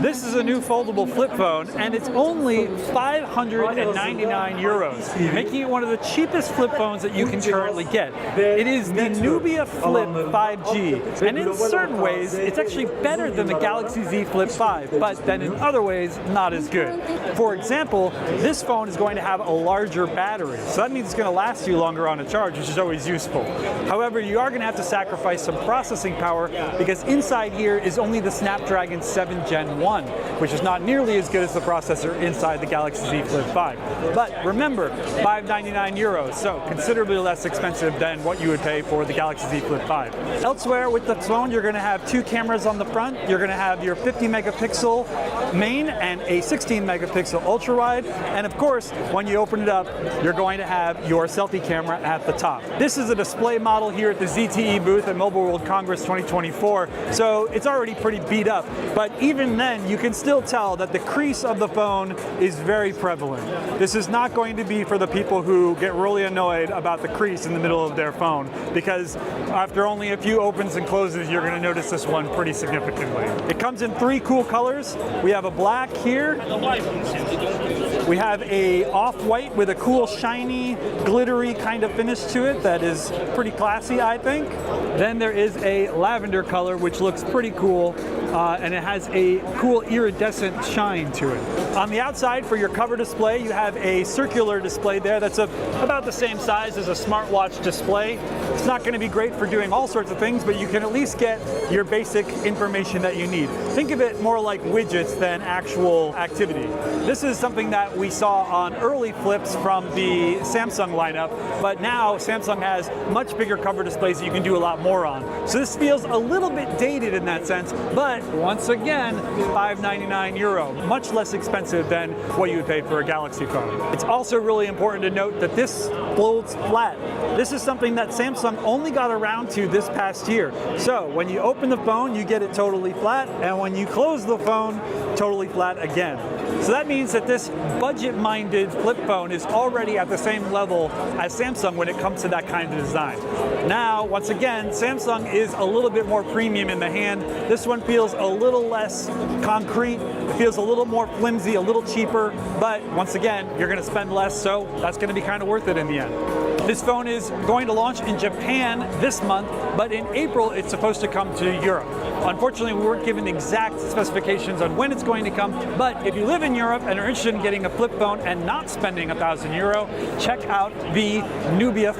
This is a new foldable flip phone, and it's only 599 euros, making it one of the cheapest flip phones that you can currently get. It is the Nubia Flip 5G, and in certain ways, it's actually better than the Galaxy Z Flip 5, but then in other ways, not as good. For example, this phone is going to have a larger battery, so that means it's going to last you longer on a charge, which is always useful. However, you are going to have to sacrifice some processing power because inside here is only the Snapdragon 7 Gen 1, which is not nearly as good as the processor inside the Galaxy Z Flip 5. But remember, 599 euros, so considerably less expensive than what you would pay for the Galaxy Z Flip 5. Elsewhere with the phone, you're going to have two cameras on the front. You're going to have your 50 megapixel main and a 16 megapixel ultra wide. And of course, when you open it up, you're going to have your selfie camera at the top. This is a display model here at the ZTE booth at Mobile World Congress 2024, so it's already pretty beat up. But even then, you can still tell that the crease of the phone is very prevalent. This is not going to be for the people who get really annoyed about the crease in the middle of their phone, because after only a few opens and closes, you're going to notice this one pretty significantly. It comes in three cool colors. We have a black here. We have a off-white with a cool, shiny, glittery kind of finish to it that is pretty classy, I think. Then there is a lavender color, which looks pretty cool, and it has a cool iridescent shine to it. On the outside, for your cover display, you have a circular display there that's about the same size as a smartwatch display. It's not going to be great for doing all sorts of things, but you can at least get your basic information that you need. Think of it more like widgets than actual activity. This is something that we saw on early flips from the Samsung lineup, but now Samsung has much bigger cover displays that you can do a lot more on. So this feels a little bit dated in that sense, but once again, 599 euro, much less expensive than what you would pay for a Galaxy phone. It's also really important to note that this folds flat. This is something that Samsung only got around to this past year. So when you open the phone, you get it totally flat, and when you close the phone, totally flat again. So that means that this budget-minded flip phone is already at the same level as Samsung when it comes to that kind of design. Now, once again, Samsung is a little bit more premium in the hand. This one feels a little less concrete. It feels a little more flimsy, a little cheaper, but once again, you're going to spend less, so that's going to be kind of worth it in the end. This phone is going to launch in Japan this month, but in April it's supposed to come to Europe. Unfortunately, we weren't given exact specifications on when it's going to come, but if you live in Europe and are interested in getting a flip phone and not spending €1,000, check out the Nubia